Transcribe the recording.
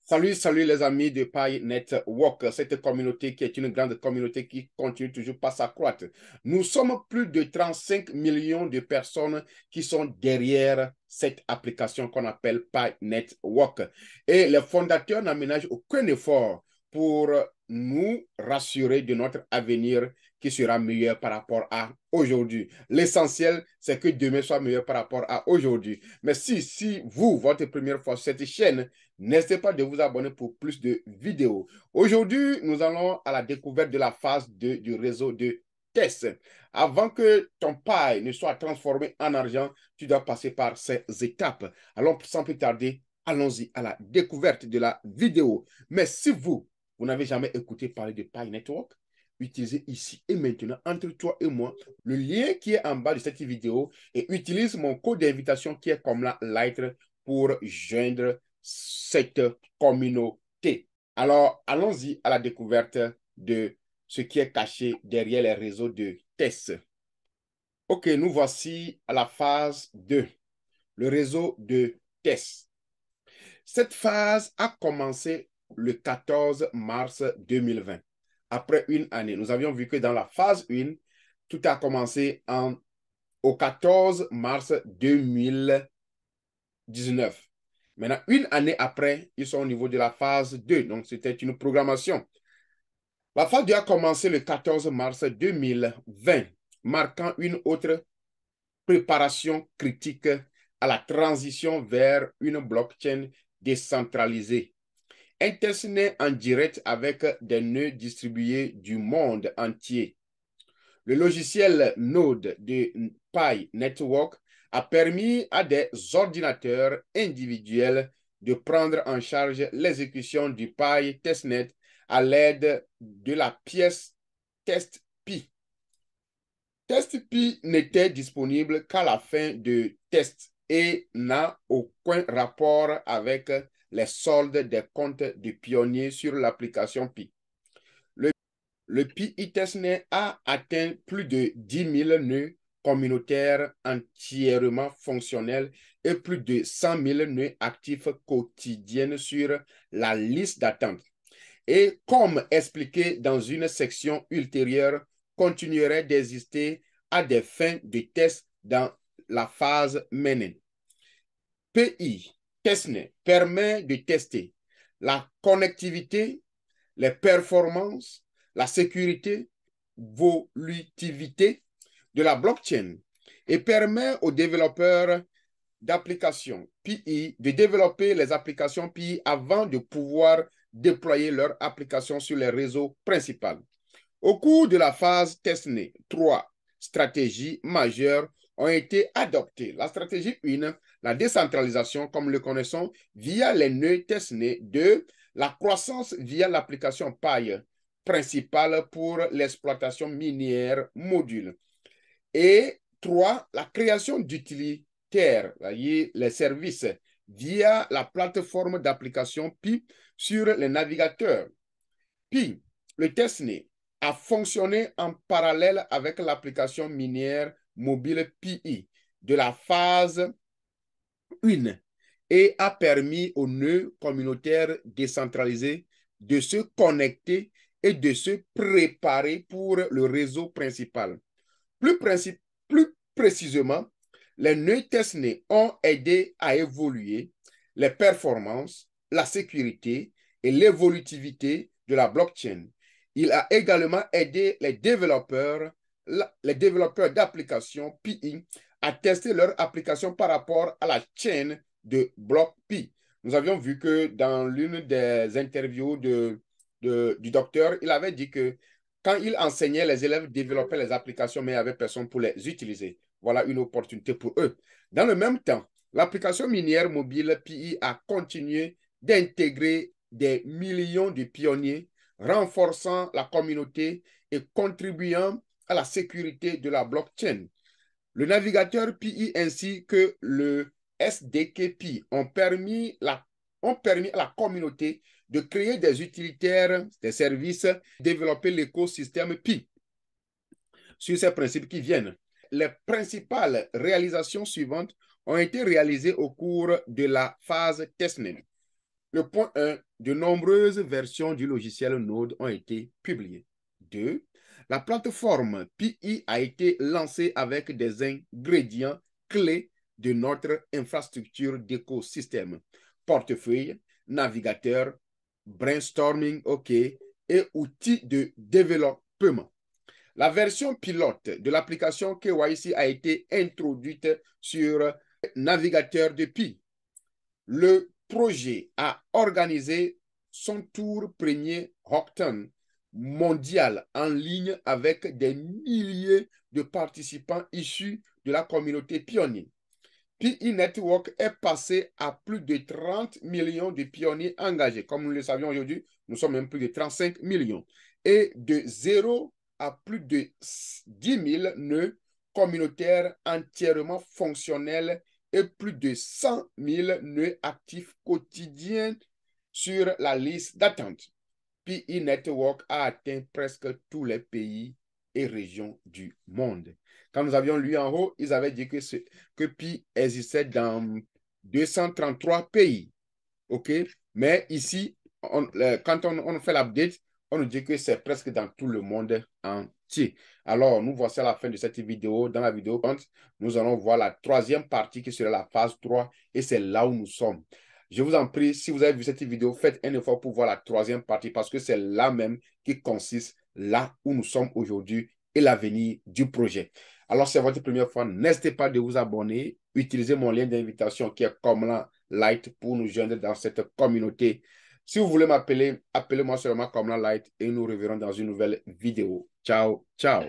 Salut les amis de Pi Network, cette communauté qui est une grande communauté qui continue toujours pas s'accroître. Nous sommes plus de 35 millions de personnes qui sont derrière cette application qu'on appelle Pi Network. Et les fondateurs n'aménagent aucun effort pour nous rassurer de notre avenir qui sera meilleur par rapport à aujourd'hui. L'essentiel, c'est que demain soit meilleur par rapport à aujourd'hui. Mais si vous, votre première fois sur cette chaîne, n'hésitez pas de vous abonner pour plus de vidéos. Aujourd'hui, nous allons à la découverte de la phase 2 du réseau de test. Avant que ton paille ne soit transformé en argent, tu dois passer par ces étapes. Alors, sans plus tarder, allons-y à la découverte de la vidéo. Mais si vous n'avez jamais écouté parler de Pi Network, utilisez ici et maintenant, entre toi et moi, le lien qui est en bas de cette vidéo et utilise mon code d'invitation qui est comme la lettre pour joindre cette communauté. Alors, allons-y à la découverte de ce qui est caché derrière les réseaux de tests. OK, nous voici à la phase 2, le réseau de tests. Cette phase a commencé le 14 mars 2020, après une année. Nous avions vu que dans la phase 1, tout a commencé au 14 mars 2019. Maintenant, une année après, ils sont au niveau de la phase 2. Donc, c'était une programmation. La phase 2 a commencé le 14 mars 2020, marquant une autre préparation critique à la transition vers une blockchain décentralisée. Un testnet en direct avec des nœuds distribués du monde entier. Le logiciel Node de Pi Network a permis à des ordinateurs individuels de prendre en charge l'exécution du Pi testnet à l'aide de la pièce TestPi. TestPi n'était disponible qu'à la fin de test et n'a aucun rapport avec les soldes des comptes de pionniers sur l'application Pi. Le Pi testnet a atteint plus de 10 000 nœuds communautaires entièrement fonctionnels et plus de 100 000 nœuds actifs quotidiens sur la liste d'attente. Et comme expliqué dans une section ultérieure, continuerait d'exister à des fins de test dans la phase menée. Pi testnet permet de tester la connectivité, les performances, la sécurité, volatilité de la blockchain et permet aux développeurs d'applications PI de développer les applications PI avant de pouvoir déployer leurs applications sur les réseaux principaux. Au cours de la phase testnet, 3 stratégies majeures ont été adoptées. La stratégie 1, la décentralisation, comme le connaissons, via les nœuds testnet. 2, la croissance via l'application Pi principale pour l'exploitation minière module. Et 3, la création d'utilitaires, les services, via la plateforme d'application Pi sur les navigateurs. Pi, le testnet, a fonctionné en parallèle avec l'application minière mobile Pi de la phase 1 et a permis aux nœuds communautaires décentralisés de se connecter et de se préparer pour le réseau principal. Plus précisément, les nœuds testnet ont aidé à évoluer les performances, la sécurité et l'évolutivité de la blockchain. Il a également aidé les développeurs d'applications Pi à tester leur application par rapport à la chaîne de bloc Pi. Nous avions vu que dans l'une des interviews du docteur, il avait dit que quand il enseignait, les élèves développaient les applications, mais il n'y avait personne pour les utiliser. Voilà une opportunité pour eux. Dans le même temps, l'application minière mobile Pi a continué d'intégrer des millions de pionniers, renforçant la communauté et contribuant à la sécurité de la blockchain. Le navigateur Pi ainsi que le SDK Pi ont permis à la communauté de créer des utilitaires, des services, développer l'écosystème Pi sur ces principes qui viennent. Les principales réalisations suivantes ont été réalisées au cours de la phase testnet. Le point 1, de nombreuses versions du logiciel Node ont été publiées. 2, la plateforme PI a été lancée avec des ingrédients clés de notre infrastructure d'écosystème. Portefeuille, navigateur, brainstorming, OK, et outils de développement. La version pilote de l'application KYC a été introduite sur navigateur de Pi. Le projet a organisé son tour premier Hackathon mondial en ligne avec des milliers de participants issus de la communauté pionnière. PI Network est passé à plus de 30 millions de pionniers engagés. Comme nous le savions aujourd'hui, nous sommes même plus de 35 millions. Et de 0 à plus de 10 000 nœuds communautaires entièrement fonctionnels et plus de 100 000 nœuds actifs quotidiens sur la liste d'attente. PI Network a atteint presque tous les pays et régions du monde. Quand nous avions lu en haut, ils avaient dit que Pi existait dans 233 pays. OK? Mais ici, quand on fait l'update, on nous dit que c'est presque dans tout le monde entier. Alors, nous voici à la fin de cette vidéo. Dans la vidéo, nous allons voir la troisième partie qui sera la phase 3 et c'est là où nous sommes. Je vous en prie, si vous avez vu cette vidéo, faites un effort pour voir la troisième partie parce que c'est là même qui consiste là où nous sommes aujourd'hui et l'avenir du projet. Alors, c'est votre première fois, n'hésitez pas de vous abonner, utilisez mon lien d'invitation qui est comme là, Light pour nous joindre dans cette communauté. Si vous voulez m'appeler, appelez-moi seulement comme Light et nous reverrons dans une nouvelle vidéo. Ciao, ciao.